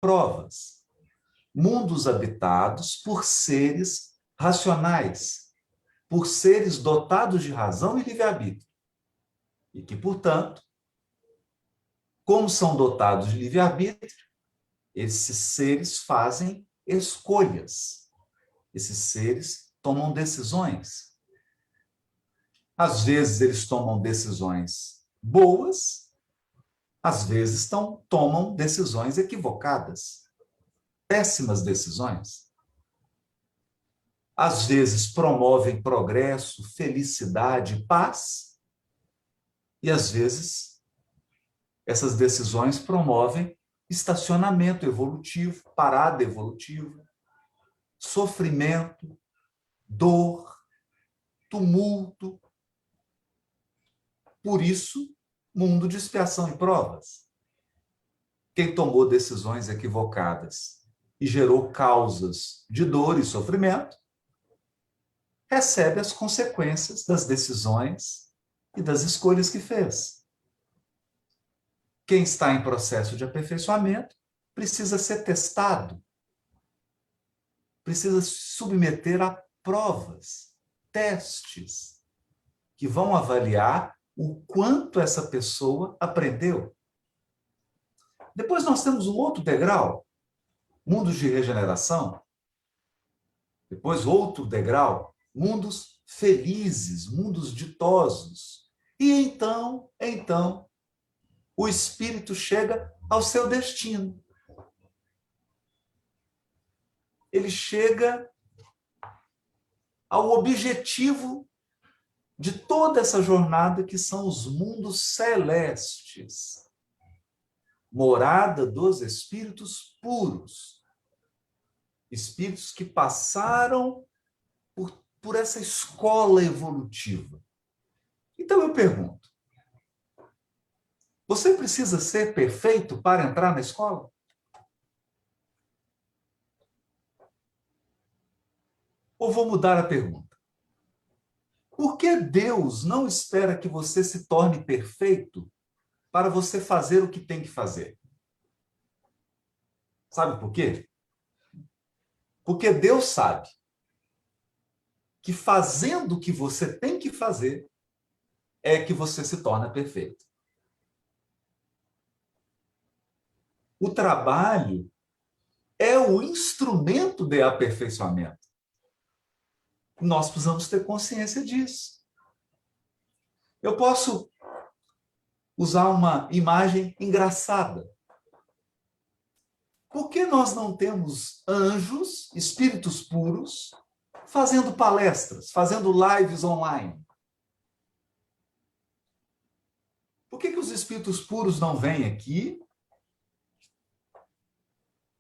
provas. Mundos habitados por seres racionais, por seres dotados de razão e livre-arbítrio. E que, portanto, como são dotados de livre-arbítrio, esses seres fazem escolhas. Esses seres tomam decisões. Às vezes eles tomam decisões boas, às vezes tomam decisões equivocadas, péssimas decisões. Às vezes promovem progresso, felicidade, paz, e às vezes essas decisões promovem estacionamento evolutivo, parada evolutiva, sofrimento, dor, tumulto. Por isso, mundo de expiação e provas. Quem tomou decisões equivocadas e gerou causas de dor e sofrimento, recebe as consequências das decisões e das escolhas que fez. Quem está em processo de aperfeiçoamento precisa ser testado, precisa se submeter a provas, testes, que vão avaliar o quanto essa pessoa aprendeu. Depois nós temos um outro degrau, mundos de regeneração. Depois outro degrau, mundos felizes, mundos ditosos. E então, o espírito chega ao seu destino. Ele chega ao objetivo de toda essa jornada, que são os mundos celestes. Morada dos espíritos puros. Espíritos que passaram por essa escola evolutiva. Então eu pergunto, você precisa ser perfeito para entrar na escola? Ou vou mudar a pergunta? Por que Deus não espera que você se torne perfeito para você fazer o que tem que fazer? Sabe por quê? Porque Deus sabe que fazendo o que você tem que fazer é que você se torna perfeito. O trabalho é o instrumento de aperfeiçoamento. Nós precisamos ter consciência disso. Eu posso usar uma imagem engraçada. Por que nós não temos anjos, espíritos puros, fazendo palestras, fazendo lives online? Por que os espíritos puros não vêm aqui,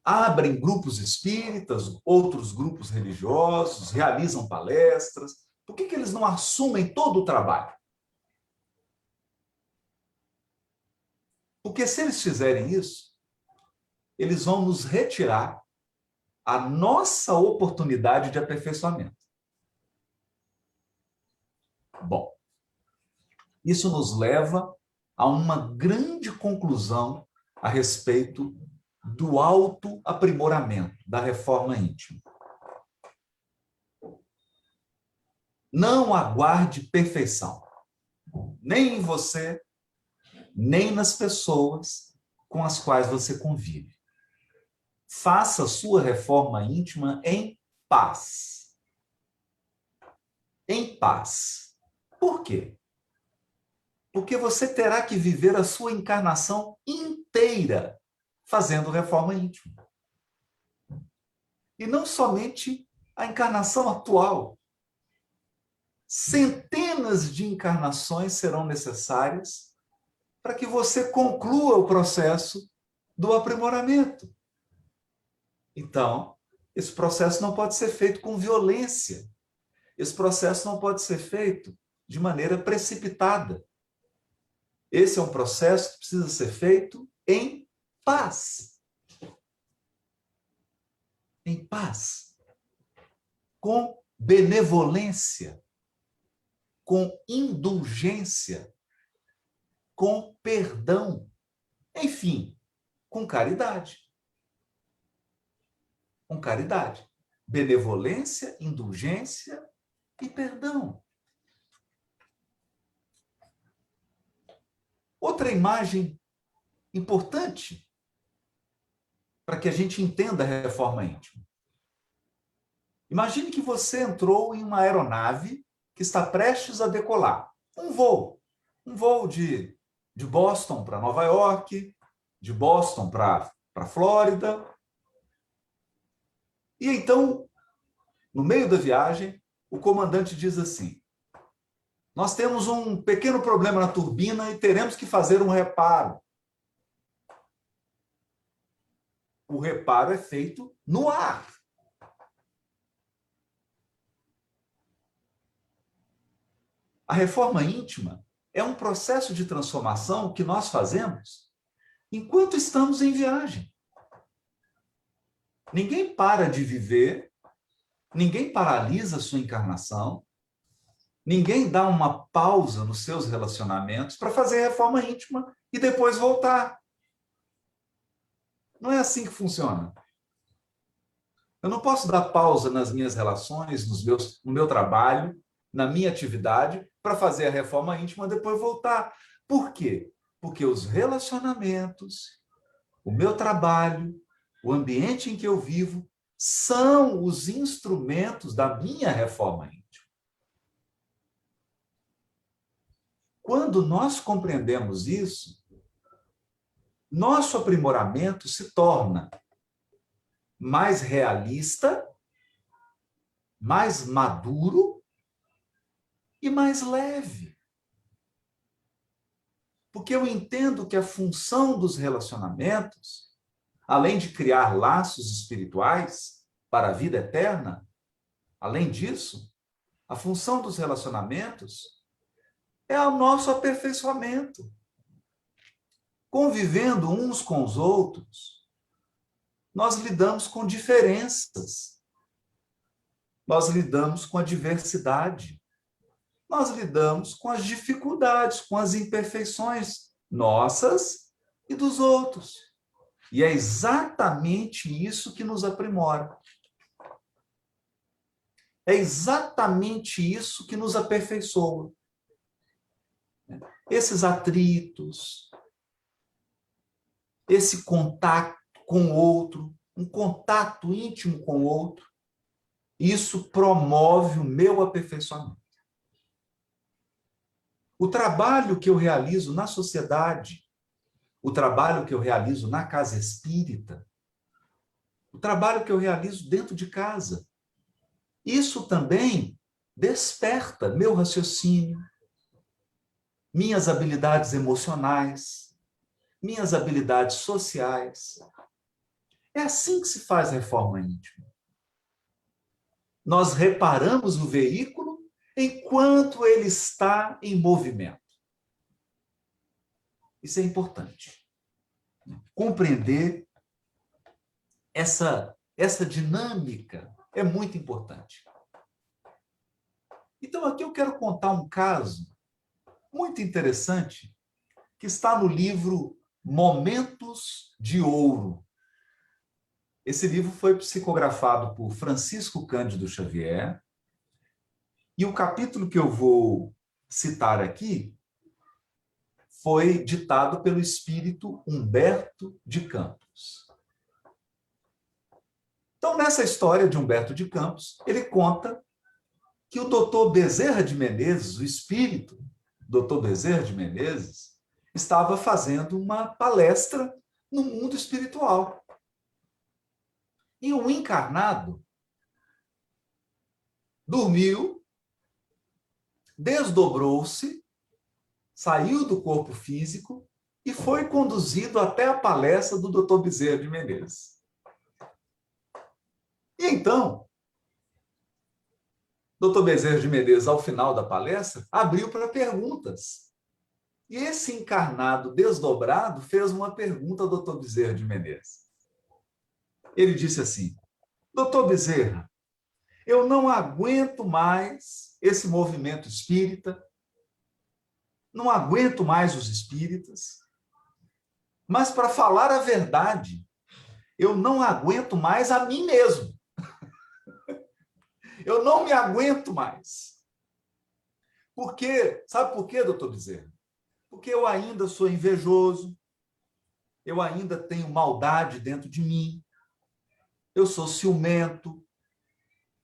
abrem grupos espíritas, outros grupos religiosos, realizam palestras? Por que eles não assumem todo o trabalho? Porque se eles fizerem isso, eles vão nos retirar a nossa oportunidade de aperfeiçoamento. Bom, isso nos leva a uma grande conclusão a respeito do autoaprimoramento, da reforma íntima. Não aguarde perfeição, nem em você, nem nas pessoas com as quais você convive. Faça a sua reforma íntima em paz. Em paz. Por quê? Porque você terá que viver a sua encarnação inteira fazendo reforma íntima. E não somente a encarnação atual. Centenas de encarnações serão necessárias para que você conclua o processo do aprimoramento. Então, esse processo não pode ser feito com violência. Esse processo não pode ser feito de maneira precipitada. Esse é um processo que precisa ser feito em paz. Em paz. Com benevolência. Com indulgência. Com perdão. Enfim, com caridade. com caridade, benevolência, indulgência e perdão. Outra imagem importante para que a gente entenda a reforma íntima. Imagine que você entrou em uma aeronave que está prestes a decolar. Um voo de Boston para Nova York, de Boston para Flórida. E então, no meio da viagem, o comandante diz assim: nós temos um pequeno problema na turbina e teremos que fazer um reparo. O reparo é feito no ar. A reforma íntima é um processo de transformação que nós fazemos enquanto estamos em viagem. Ninguém para de viver, ninguém paralisa a sua encarnação, ninguém dá uma pausa nos seus relacionamentos para fazer a reforma íntima e depois voltar. Não é assim que funciona. Eu não posso dar pausa nas minhas relações, no meu trabalho, na minha atividade, para fazer a reforma íntima e depois voltar. Por quê? Porque os relacionamentos, o meu trabalho, o ambiente em que eu vivo, são os instrumentos da minha reforma íntima. Quando nós compreendemos isso, nosso aprimoramento se torna mais realista, mais maduro e mais leve. Porque eu entendo que a função dos relacionamentos, além de criar laços espirituais para a vida eterna, além disso, a função dos relacionamentos é o nosso aperfeiçoamento. Convivendo uns com os outros, nós lidamos com diferenças, nós lidamos com a diversidade, nós lidamos com as dificuldades, com as imperfeições nossas e dos outros. E é exatamente isso que nos aprimora. É exatamente isso que nos aperfeiçoa. Esses atritos, esse contato com o outro, um contato íntimo com o outro, isso promove o meu aperfeiçoamento. O trabalho que eu realizo na sociedade, o trabalho que eu realizo na casa espírita, o trabalho que eu realizo dentro de casa, isso também desperta meu raciocínio, minhas habilidades emocionais, minhas habilidades sociais. É assim que se faz reforma íntima. Nós reparamos o veículo enquanto ele está em movimento. Isso é importante. Compreender essa dinâmica é muito importante. Então, aqui eu quero contar um caso muito interessante que está no livro Momentos de Ouro. Esse livro foi psicografado por Francisco Cândido Xavier, e o capítulo que eu vou citar aqui foi ditado pelo espírito Humberto de Campos. Então, nessa história de Humberto de Campos, ele conta que o doutor Bezerra de Menezes, o espírito doutor Bezerra de Menezes, estava fazendo uma palestra no mundo espiritual. E o encarnado dormiu, desdobrou-se, saiu do corpo físico e foi conduzido até a palestra do Dr. Bezerra de Menezes. E então, Dr. Bezerra de Menezes, ao final da palestra, abriu para perguntas. E esse encarnado desdobrado fez uma pergunta ao Dr. Bezerra de Menezes. Ele disse assim: Dr. Bezerra, eu não aguento mais esse movimento espírita, não aguento mais os espíritas, mas, para falar a verdade, eu não aguento mais a mim mesmo. Eu não me aguento mais. Por quê? Sabe por quê, doutor Bezerra? Porque eu ainda sou invejoso, eu ainda tenho maldade dentro de mim, eu sou ciumento,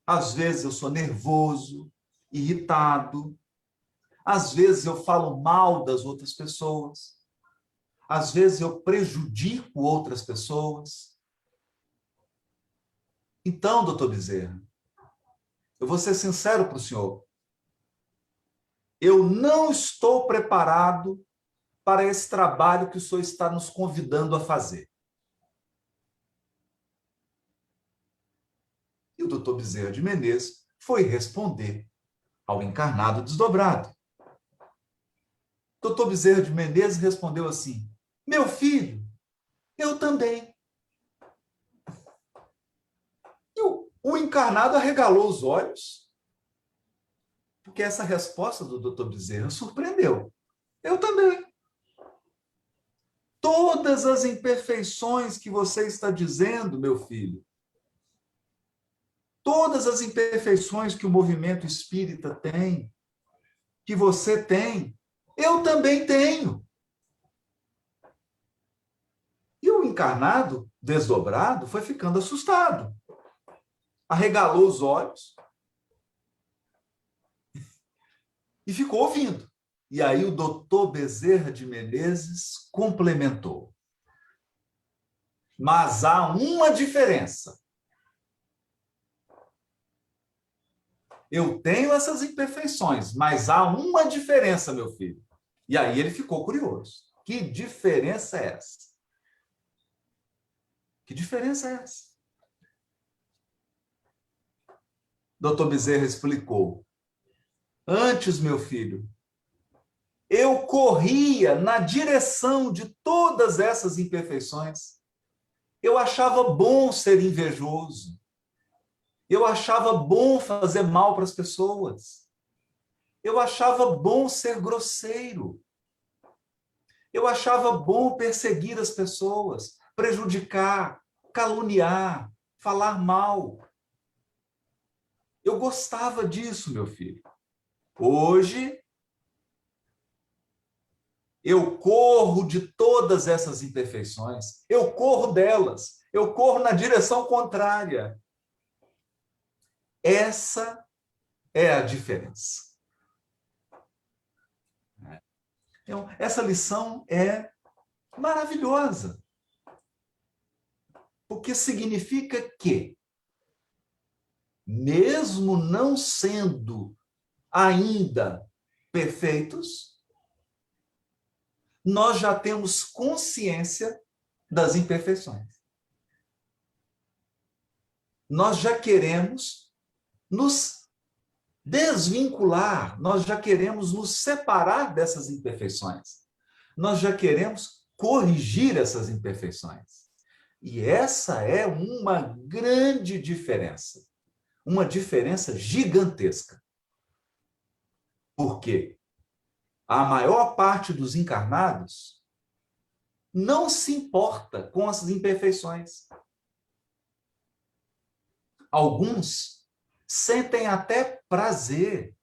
às vezes eu sou nervoso, irritado, às vezes eu falo mal das outras pessoas, às vezes eu prejudico outras pessoas. Então, doutor Bezerra, eu vou ser sincero para o senhor, eu não estou preparado para esse trabalho que o senhor está nos convidando a fazer. E o doutor Bezerra de Menezes foi responder ao encarnado desdobrado. O doutor Bezerra de Menezes respondeu assim: meu filho, eu também. E o encarnado arregalou os olhos, porque essa resposta do doutor Bezerra surpreendeu. Eu também. Todas as imperfeições que você está dizendo, meu filho, todas as imperfeições que o movimento espírita tem, que você tem, eu também tenho. E o encarnado, desdobrado, foi ficando assustado. Arregalou os olhos e ficou ouvindo. E aí o doutor Bezerra de Menezes complementou. Mas há uma diferença. Eu tenho essas imperfeições, mas há uma diferença, meu filho. E aí ele ficou curioso. Que diferença é essa? Que diferença é essa? Doutor Bezerra explicou. Antes, meu filho, eu corria na direção de todas essas imperfeições. Eu achava bom ser invejoso. Eu achava bom fazer mal para as pessoas. Eu achava bom ser grosseiro. Eu achava bom perseguir as pessoas, prejudicar, caluniar, falar mal. Eu gostava disso, meu filho. Hoje, eu corro de todas essas imperfeições. Eu corro delas. Eu corro na direção contrária. Essa é a diferença. Então, essa lição é maravilhosa. Porque significa que, mesmo não sendo ainda perfeitos, nós já temos consciência das imperfeições. Nós já queremos nos desvincular, nós já queremos nos separar dessas imperfeições. Nós já queremos corrigir essas imperfeições. E essa é uma grande diferença. Uma diferença gigantesca. Por quê? A maior parte dos encarnados não se importa com as imperfeições. Alguns sentem até prazer,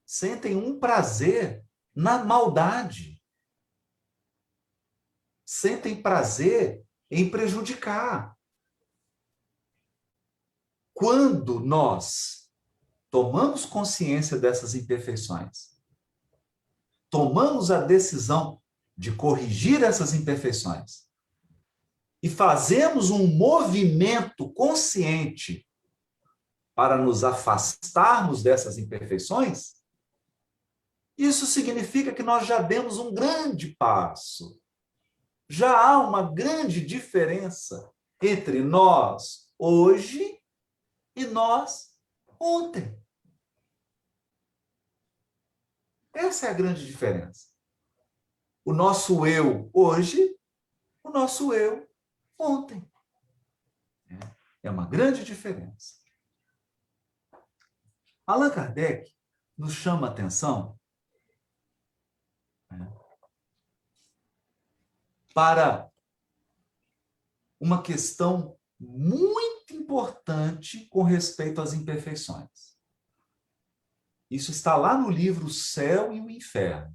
sentem um prazer na maldade, sentem prazer em prejudicar. Quando nós tomamos consciência dessas imperfeições, tomamos a decisão de corrigir essas imperfeições e fazemos um movimento consciente para nos afastarmos dessas imperfeições, isso significa que nós já demos um grande passo. Já há uma grande diferença entre nós hoje e nós ontem. Essa é a grande diferença. O nosso eu hoje, o nosso eu ontem. É uma grande diferença. Allan Kardec nos chama a atenção para uma questão muito importante com respeito às imperfeições. Isso está lá no livro O Céu e o Inferno,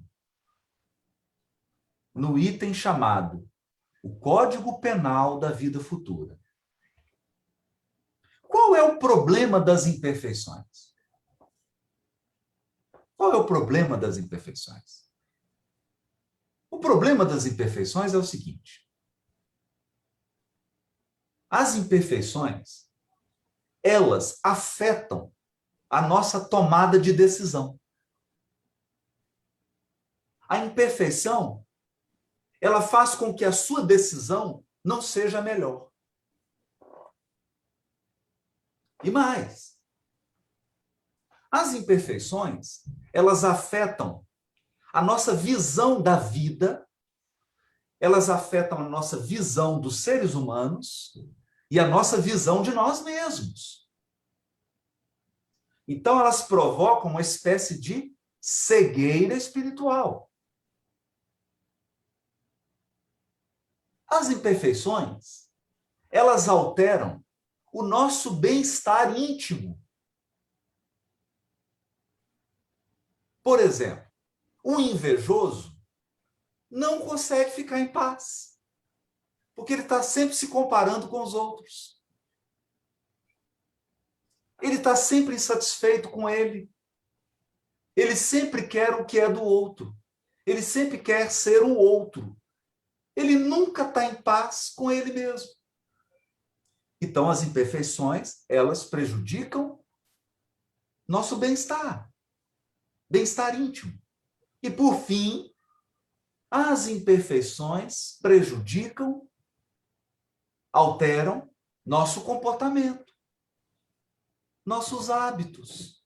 no item chamado O Código Penal da Vida Futura. Qual é o problema das imperfeições? Qual é o problema das imperfeições? O problema das imperfeições é o seguinte: as imperfeições, elas afetam a nossa tomada de decisão. A imperfeição, ela faz com que a sua decisão não seja a melhor. E mais, as imperfeições, elas afetam a nossa visão da vida, elas afetam a nossa visão dos seres humanos e a nossa visão de nós mesmos. Então, elas provocam uma espécie de cegueira espiritual. As imperfeições, elas alteram o nosso bem-estar íntimo. Por exemplo, um invejoso não consegue ficar em paz, porque ele está sempre se comparando com os outros. Ele está sempre insatisfeito com ele. Ele sempre quer o que é do outro. Ele sempre quer ser o outro. Ele nunca está em paz com ele mesmo. Então, as imperfeições, elas prejudicam nosso bem-estar íntimo. E, por fim, as imperfeições prejudicam, alteram nosso comportamento, nossos hábitos.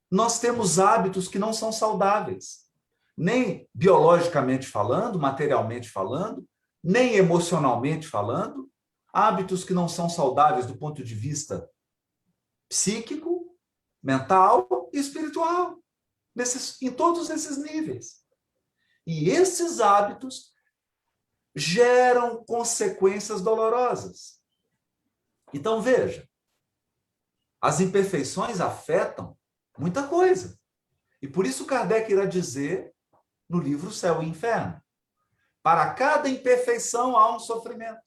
Nós temos hábitos que não são saudáveis, nem biologicamente falando, materialmente falando, nem emocionalmente falando, hábitos que não são saudáveis do ponto de vista psíquico, mental e espiritual, em todos esses níveis. E esses hábitos geram consequências dolorosas. Então, veja, as imperfeições afetam muita coisa. E por isso Kardec irá dizer no livro Céu e Inferno: para cada imperfeição há um sofrimento.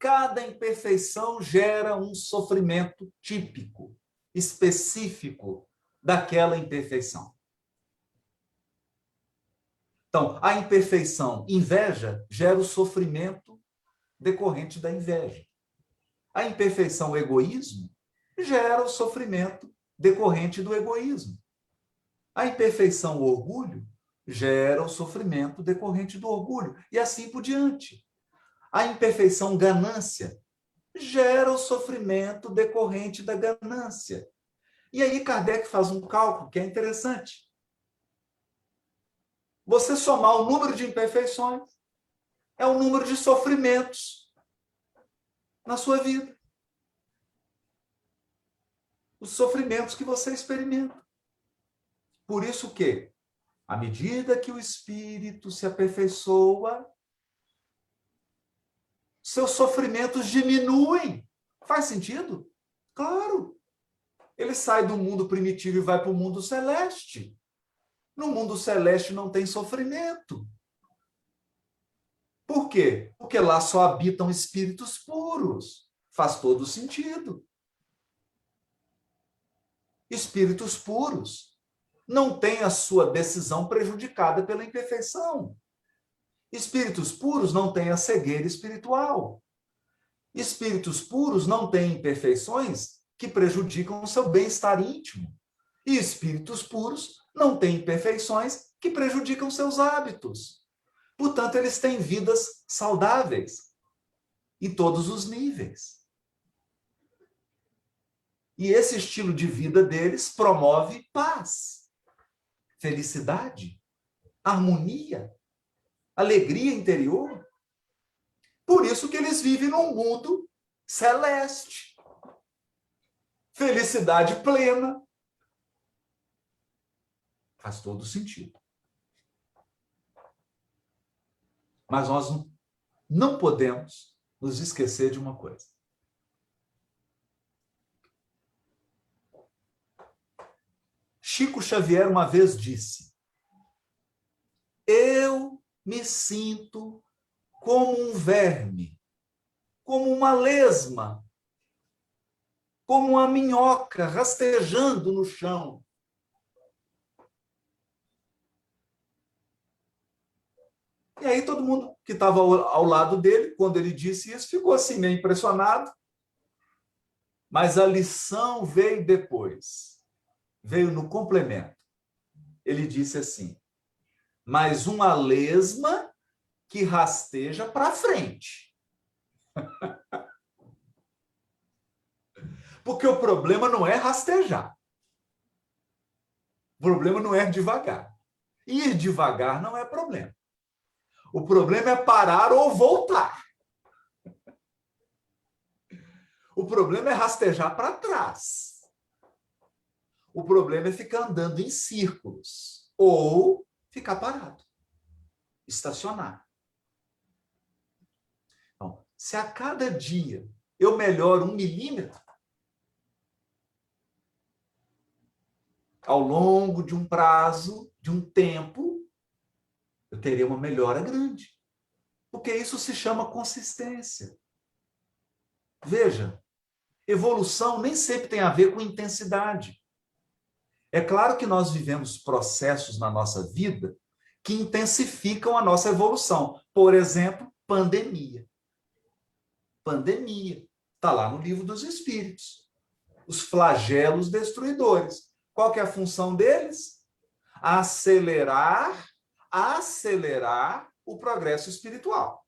Cada imperfeição gera um sofrimento típico, específico daquela imperfeição. Então, a imperfeição inveja gera o sofrimento decorrente da inveja. A imperfeição egoísmo gera o sofrimento decorrente do egoísmo. A imperfeição orgulho gera o sofrimento decorrente do orgulho, e assim por diante. A imperfeição ganância gera o sofrimento decorrente da ganância. E aí Kardec faz um cálculo que é interessante. Você somar o número de imperfeições é o número de sofrimentos na sua vida. Os sofrimentos que você experimenta. Por isso que, à medida que o espírito se aperfeiçoa, seus sofrimentos diminuem. Faz sentido? Claro. Ele sai do mundo primitivo e vai para o mundo celeste. No mundo celeste não tem sofrimento. Por quê? Porque lá só habitam espíritos puros. Faz todo sentido. Espíritos puros não têm a sua decisão prejudicada pela imperfeição. Espíritos puros não têm a cegueira espiritual. Espíritos puros não têm imperfeições que prejudicam o seu bem-estar íntimo. E espíritos puros não têm imperfeições que prejudicam seus hábitos. Portanto, eles têm vidas saudáveis em todos os níveis. E esse estilo de vida deles promove paz, felicidade, harmonia, alegria interior. Por isso que eles vivem num mundo celeste. Felicidade plena. Faz todo sentido. Mas nós não podemos nos esquecer de uma coisa. Chico Xavier uma vez disse: eu me sinto como um verme, como uma lesma, como uma minhoca rastejando no chão. E aí todo mundo que estava ao lado dele, quando ele disse isso, ficou assim meio impressionado. Mas a lição veio depois, veio no complemento. Ele disse assim: mas uma lesma que rasteja para frente. Porque o problema não é rastejar. O problema não é devagar. Ir devagar não é problema. O problema é parar ou voltar. O problema é rastejar para trás. O problema é ficar andando em círculos ou ficar parado, estacionar. Então, se a cada dia eu melhoro 1 milímetro, ao longo de um prazo, de um tempo, eu terei uma melhora grande. Porque isso se chama consistência. Veja, evolução nem sempre tem a ver com intensidade. É claro que nós vivemos processos na nossa vida que intensificam a nossa evolução. Por exemplo, pandemia. Pandemia. Está lá no Livro dos Espíritos. Os flagelos destruidores. Qual que é a função deles? Acelerar o progresso espiritual.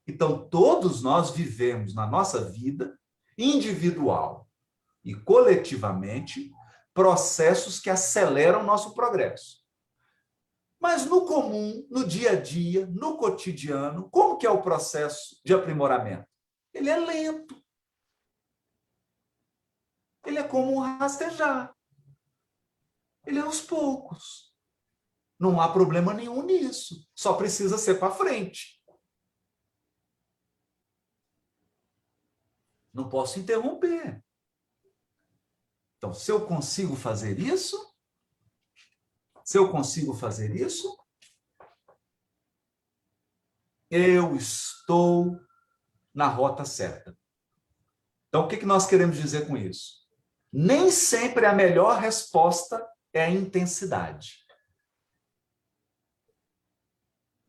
Então, todos nós vivemos na nossa vida, individual e coletivamente, processos que aceleram o nosso progresso. Mas no comum, no dia a dia, no cotidiano, como que é o processo de aprimoramento? Ele é lento. Ele é como um rastejar. Ele é aos poucos. Não há problema nenhum nisso. Só precisa ser para frente. Não posso interromper. Então, se eu consigo fazer isso, eu estou na rota certa. Então, o que nós queremos dizer com isso? Nem sempre a melhor resposta é a intensidade.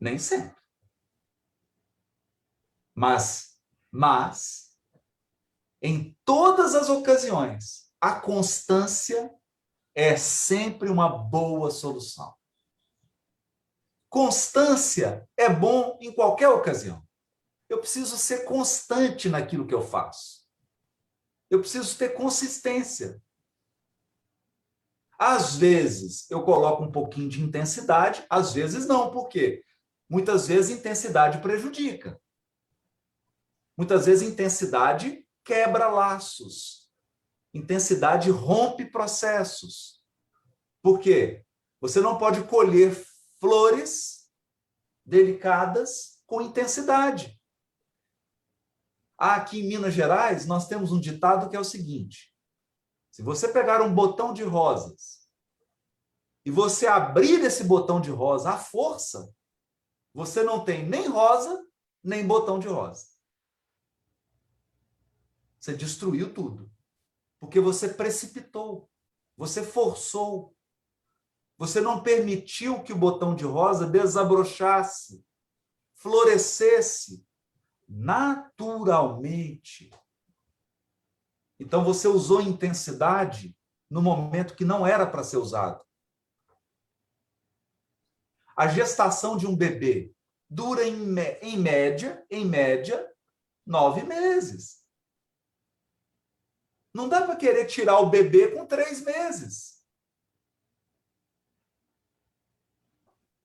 Nem sempre. Mas, em todas as ocasiões, a constância é sempre uma boa solução. Constância é bom em qualquer ocasião. Eu preciso ser constante naquilo que eu faço. Eu preciso ter consistência. Às vezes, eu coloco um pouquinho de intensidade, às vezes não. Por quê? Muitas vezes, intensidade prejudica. Muitas vezes, intensidade quebra laços. Intensidade rompe processos. Por quê? Você não pode colher flores delicadas com intensidade. Aqui em Minas Gerais, nós temos um ditado que é o seguinte: se você pegar um botão de rosas e você abrir esse botão de rosa à força, você não tem nem rosa, nem botão de rosa. Você destruiu tudo. Porque você precipitou, você forçou, você não permitiu que o botão de rosa desabrochasse, florescesse naturalmente. Então você usou intensidade no momento que não era para ser usado. A gestação de um bebê dura em média, 9 meses. Não dá para querer tirar o bebê com 3 meses.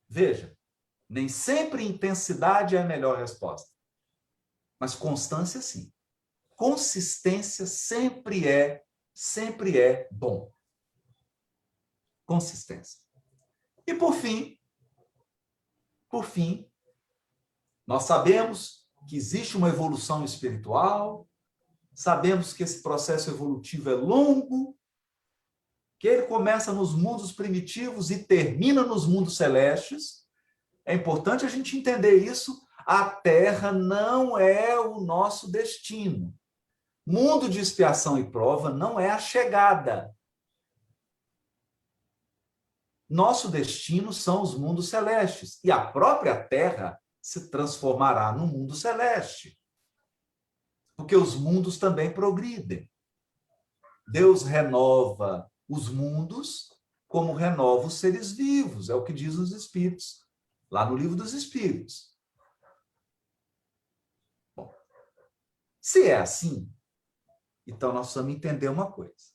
Veja, nem sempre intensidade é a melhor resposta. Mas constância, sim. Consistência sempre é bom. Consistência. E, por fim, Por fim, nós sabemos que existe uma evolução espiritual, sabemos que esse processo evolutivo é longo, que ele começa nos mundos primitivos e termina nos mundos celestes. É importante a gente entender isso. A Terra não é o nosso destino. Mundo de expiação e prova não é a chegada. Nosso destino são os mundos celestes. E a própria Terra se transformará no mundo celeste. Porque os mundos também progridem. Deus renova os mundos como renova os seres vivos. É o que diz os Espíritos, lá no Livro dos Espíritos. Bom, se é assim, então nós precisamos entender uma coisa.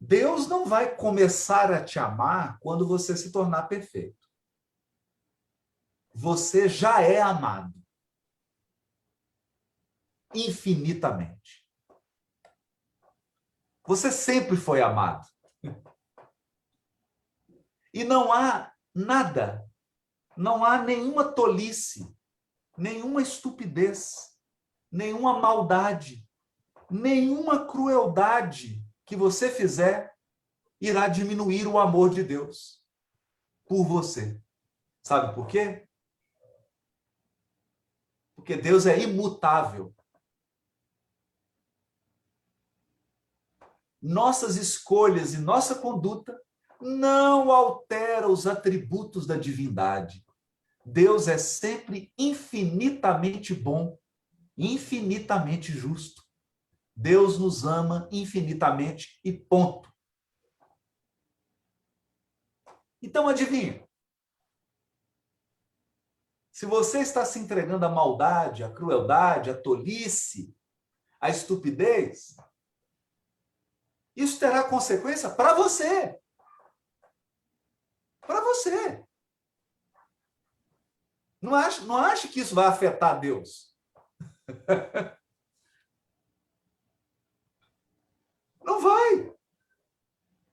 Deus não vai começar a te amar quando você se tornar perfeito. Você já é amado. Infinitamente. Você sempre foi amado. E não há nada, não há nenhuma tolice, nenhuma estupidez, nenhuma maldade, nenhuma crueldade que você fizer irá diminuir o amor de Deus por você. Sabe por quê? Porque Deus é imutável. Nossas escolhas e nossa conduta não alteram os atributos da divindade. Deus é sempre infinitamente bom, infinitamente justo. Deus nos ama infinitamente e ponto. Então, adivinha? Se você está se entregando à maldade, à crueldade, à tolice, à estupidez, isso terá consequência para você. Para você. Não ache que isso vai afetar Deus. Não vai.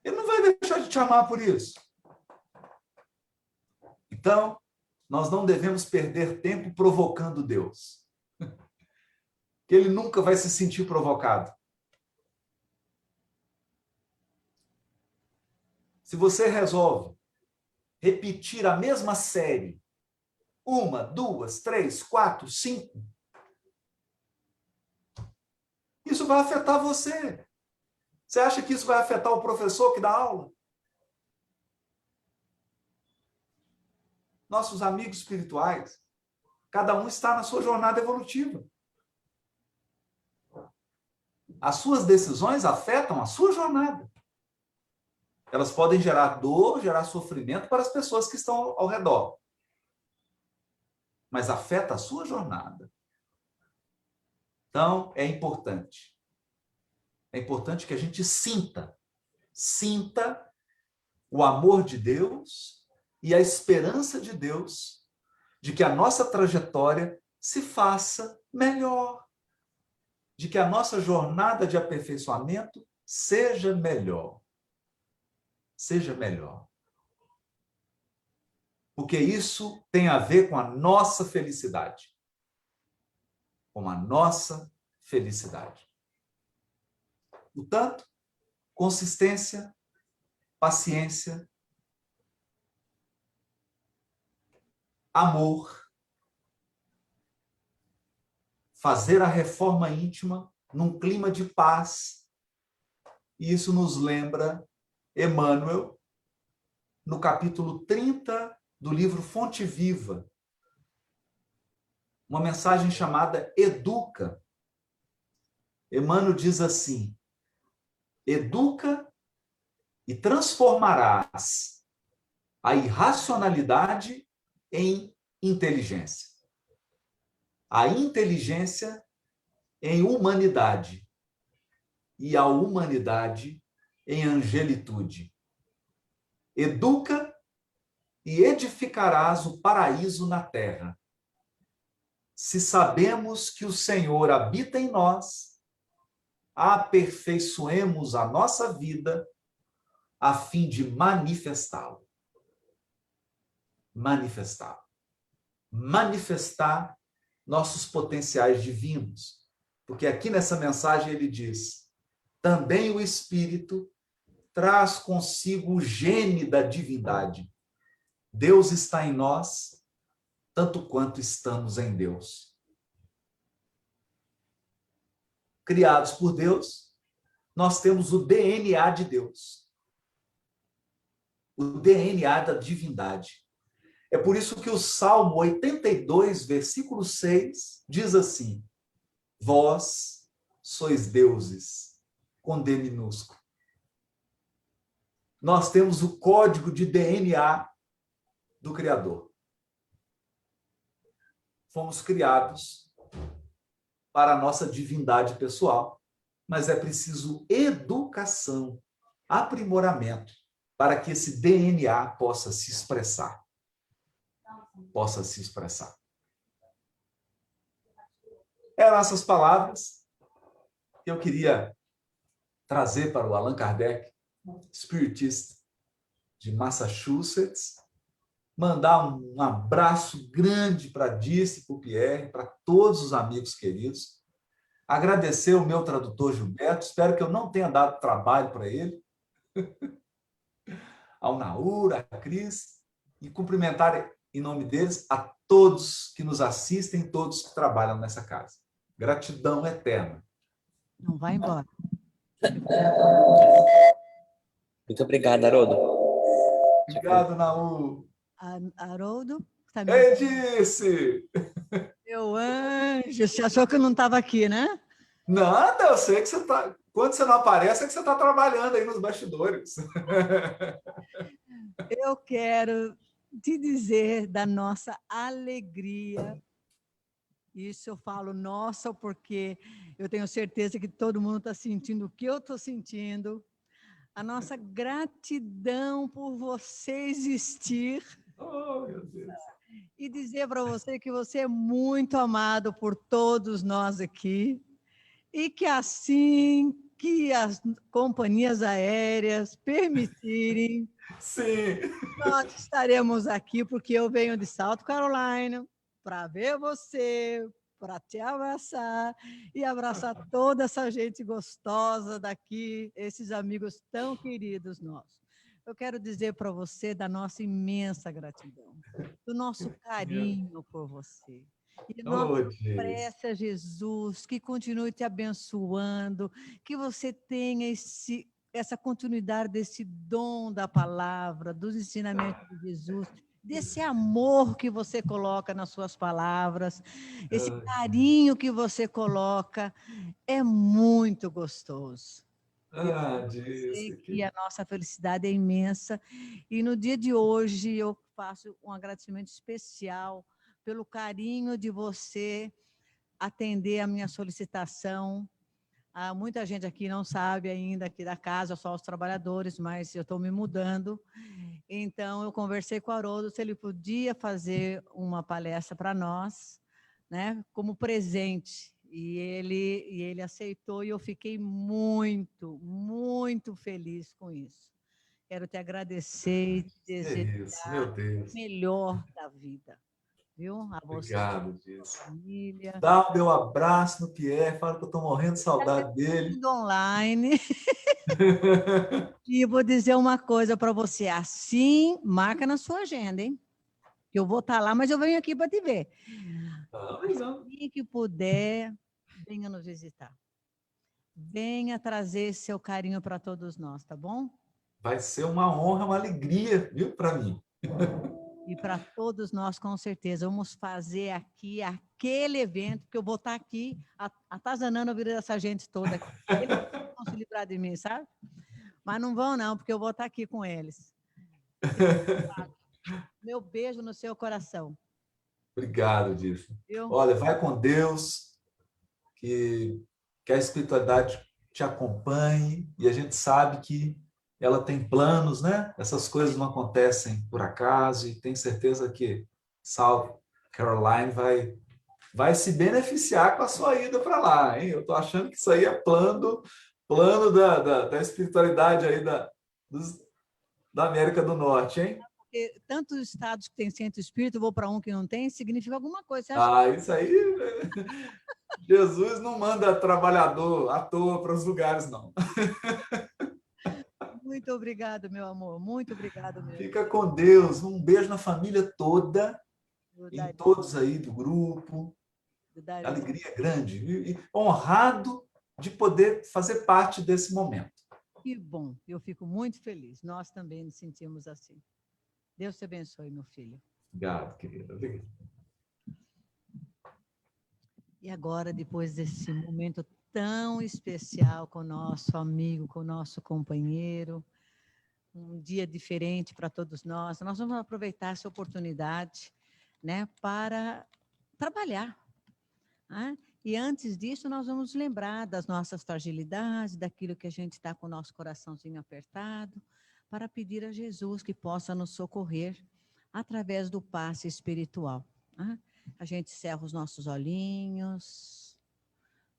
Ele não vai deixar de te amar por isso. Então, nós não devemos perder tempo provocando Deus. Que ele nunca vai se sentir provocado. Se você resolve repetir a mesma série, 1, 2, 3, 4, 5, isso vai afetar você. Você acha que isso vai afetar o professor que dá aula? Nossos amigos espirituais, cada um está na sua jornada evolutiva. As suas decisões afetam a sua jornada. Elas podem gerar dor, gerar sofrimento para as pessoas que estão ao redor. Mas afeta a sua jornada. Então, é importante. É importante que a gente sinta o amor de Deus e a esperança de Deus de que a nossa trajetória se faça melhor, de que a nossa jornada de aperfeiçoamento seja melhor. Seja melhor. Porque isso tem a ver com a nossa felicidade. Com a nossa felicidade. Portanto, consistência, paciência, amor, fazer a reforma íntima num clima de paz. E isso nos lembra Emmanuel, no capítulo 30 do livro Fonte Viva, uma mensagem chamada Educa. Emmanuel diz assim: educa e transformarás a irracionalidade em inteligência, a inteligência em humanidade e a humanidade em angelitude. Educa e edificarás o paraíso na terra. Se sabemos que o Senhor habita em nós, aperfeiçoemos a nossa vida a fim de manifestá-lo. manifestar. Manifestar nossos potenciais divinos. Porque aqui nessa mensagem ele diz: também o Espírito traz consigo o gene da divindade. Deus está em nós, tanto quanto estamos em Deus. Criados por Deus, nós temos o DNA de Deus. O DNA da divindade. É por isso que o Salmo 82, versículo 6, diz assim: vós sois deuses, com D minúsculo. Nós temos o código de DNA do Criador. Fomos criados para a nossa divindade pessoal, mas é preciso educação, aprimoramento, para que esse DNA possa se expressar. Possa se expressar. Eram essas palavras que eu queria trazer para o Allan Kardec, espiritista de Massachusetts, mandar um abraço grande para a Dirce, para o Pierre, para todos os amigos queridos, agradecer o meu tradutor Gilberto, espero que eu não tenha dado trabalho para ele, ao Naura, a Cris, e cumprimentar em nome deles a todos que nos assistem, todos que trabalham nessa casa. Gratidão eterna. Não vai embora. Muito obrigado, Haroldo. Obrigado, Naú. Haroldo, tá me Ei, Dirce! Meu anjo, você achou que eu não estava aqui, né? Nada, eu sei que você está... Quando você não aparece, é que você está trabalhando aí nos bastidores. Eu quero te dizer da nossa alegria. Isso eu falo nossa, porque eu tenho certeza que todo mundo está sentindo o que eu estou sentindo. A nossa gratidão por você existir. Oh, meu Deus. E dizer para você que você é muito amado por todos nós aqui. E que assim que as companhias aéreas permitirem, Sim. nós estaremos aqui, porque eu venho de South Carolina para ver você, para te abraçar e abraçar toda essa gente gostosa daqui, esses amigos tão queridos nossos. Eu quero dizer para você da nossa imensa gratidão, do nosso carinho por você. E nossa prece a Jesus, que continue te abençoando, que você tenha essa continuidade desse dom da palavra, dos ensinamentos de Jesus, desse amor que você coloca nas suas palavras, esse carinho que você coloca, é muito gostoso. Eu sei que a nossa felicidade é imensa. E no dia de hoje eu faço um agradecimento especial pelo carinho de você atender a minha solicitação. Muita gente aqui não sabe ainda aqui da casa, só os trabalhadores, mas eu estou me mudando. Então, eu conversei com o Haroldo se ele podia fazer uma palestra para nós, né, como presente. E ele aceitou e eu fiquei muito, muito feliz com isso. Quero te agradecer e te desejar o melhor da vida. Viu? A você, obrigado, Dirce. Família. Dá o meu abraço no Pierre, fala que eu estou morrendo de saudade dele. Online. E vou dizer uma coisa para você, assim, marca na sua agenda, hein? Que eu vou estar lá, mas eu venho aqui para te ver. Assim que puder, venha nos visitar. Venha trazer seu carinho para todos nós, tá bom? Vai ser uma honra, uma alegria, viu, para mim. E para todos nós, com certeza. Vamos fazer aqui aquele evento, que eu vou estar aqui atazanando a vida dessa gente toda. Eles vão se livrar de mim, sabe? Mas não vão não, porque eu vou estar aqui com eles. Meu beijo no seu coração. Obrigado, Dirce. Olha, vai com Deus, que a espiritualidade te acompanhe, e a gente sabe que ela tem planos, né? Essas coisas não acontecem por acaso, e tenho certeza que South Carolina vai se beneficiar com a sua ida para lá, hein? Eu estou achando que isso aí é plano da espiritualidade aí da América do Norte, hein? Porque tantos estados que tem centro espírita, eu vou para um que não tem, significa alguma coisa. Você acha Isso aí, Jesus não manda trabalhador à toa para os lugares, não. Muito obrigado, meu amor. Muito obrigado mesmo. Fica com Deus. Um beijo na família toda, Eu em daria, todos aí do grupo. eu daria. Alegria grande. E honrado de poder fazer parte desse momento. Que bom. Eu fico muito feliz. Nós também nos sentimos assim. Deus te abençoe, meu filho. Obrigado, querida. Obrigado. E agora, depois desse momento tão especial com o nosso amigo, com o nosso companheiro, um dia diferente para todos nós, nós vamos aproveitar essa oportunidade, né, para trabalhar. Né? E antes disso, nós vamos lembrar das nossas fragilidades, daquilo que a gente está com o nosso coraçãozinho apertado, para pedir a Jesus que possa nos socorrer através do passe espiritual. Né? A gente cerra os nossos olhinhos,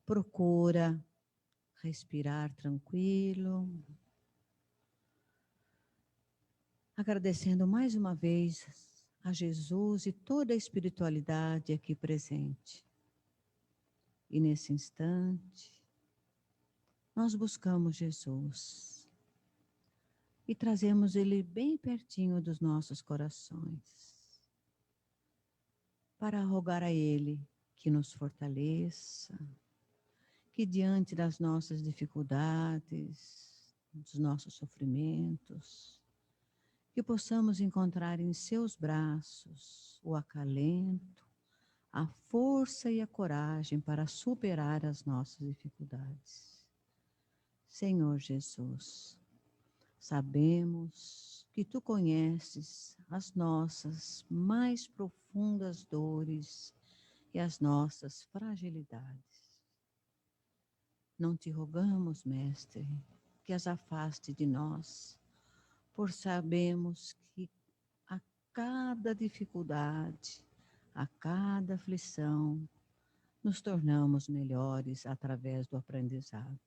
procura respirar tranquilo, agradecendo mais uma vez a Jesus e toda a espiritualidade aqui presente. E nesse instante, nós buscamos Jesus e trazemos Ele bem pertinho dos nossos corações, para rogar a Ele que nos fortaleça, que diante das nossas dificuldades, dos nossos sofrimentos, que possamos encontrar em seus braços o acalento, a força e a coragem para superar as nossas dificuldades. Senhor Jesus, sabemos que Tu conheces as nossas mais profundas dores e as nossas fragilidades. Não Te rogamos, Mestre, que as afaste de nós, por sabemos que a cada dificuldade, a cada aflição, nos tornamos melhores através do aprendizado.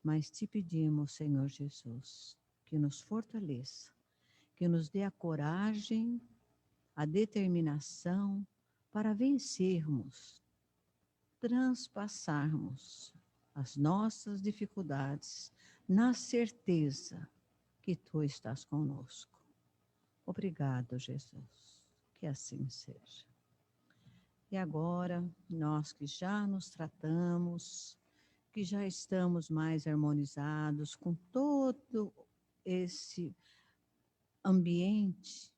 Mas Te pedimos, Senhor Jesus, que nos fortaleça, que nos dê a coragem, a determinação para vencermos, transpassarmos as nossas dificuldades, na certeza que Tu estás conosco. Obrigado, Jesus. Que assim seja. E agora, nós que já nos tratamos, que já estamos mais harmonizados com todo esse ambiente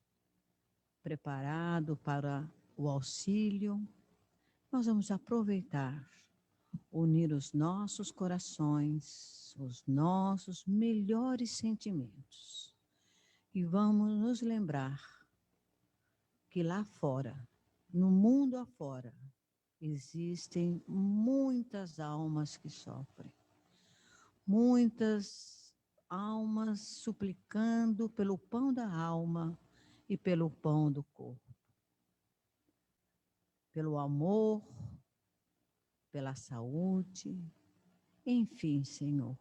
preparado para o auxílio, nós vamos aproveitar, unir os nossos corações, os nossos melhores sentimentos. E vamos nos lembrar que lá fora, no mundo afora, existem muitas almas que sofrem. Muitas almas suplicando pelo pão da alma e pelo pão do corpo. Pelo amor, pela saúde, enfim, Senhor.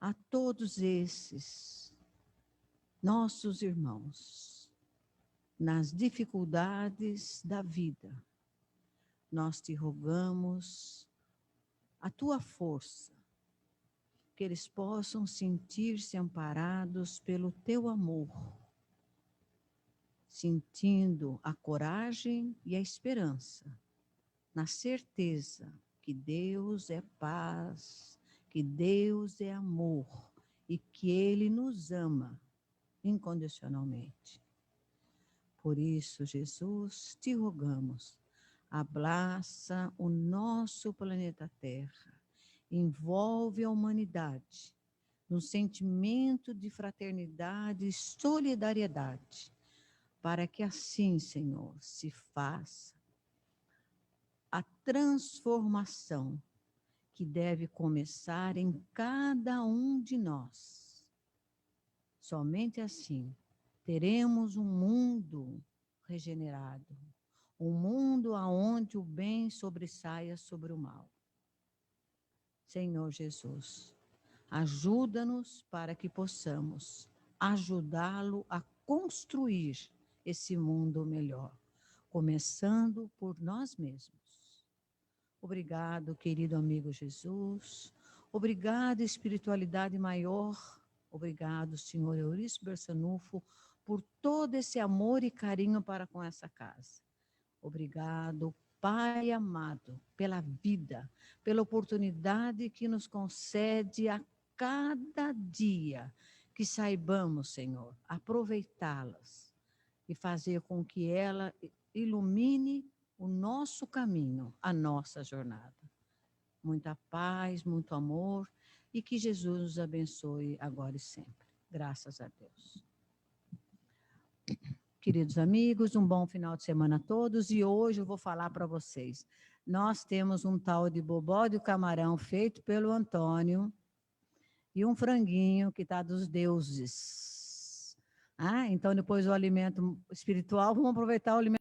A todos esses nossos irmãos, nas dificuldades da vida, nós Te rogamos a Tua força, que eles possam sentir-se amparados pelo Teu amor, sentindo a coragem e a esperança, na certeza que Deus é paz, que Deus é amor e que Ele nos ama incondicionalmente. Por isso, Jesus, Te rogamos, abraça o nosso planeta Terra, envolve a humanidade no sentimento de fraternidade e solidariedade, para que assim, Senhor, se faça a transformação que deve começar em cada um de nós. Somente assim teremos um mundo regenerado, um mundo onde o bem sobressaia sobre o mal. Senhor Jesus, ajuda-nos para que possamos ajudá-lo a construir esse mundo melhor, começando por nós mesmos. Obrigado, querido amigo Jesus. Obrigado, espiritualidade maior. Obrigado, Senhor Eurício Berçanufo, por todo esse amor e carinho para com essa casa. Obrigado, Pai amado, pela vida, pela oportunidade que nos concede a cada dia, que saibamos, Senhor, aproveitá-las e fazer com que ela ilumine o nosso caminho, a nossa jornada. Muita paz, muito amor e que Jesus nos abençoe agora e sempre. Graças a Deus. Queridos amigos, um bom final de semana a todos e hoje eu vou falar para vocês. Nós temos um tal de bobó de camarão feito pelo Antônio e um franguinho que está dos deuses. Então, depois do alimento espiritual, vamos aproveitar o alimento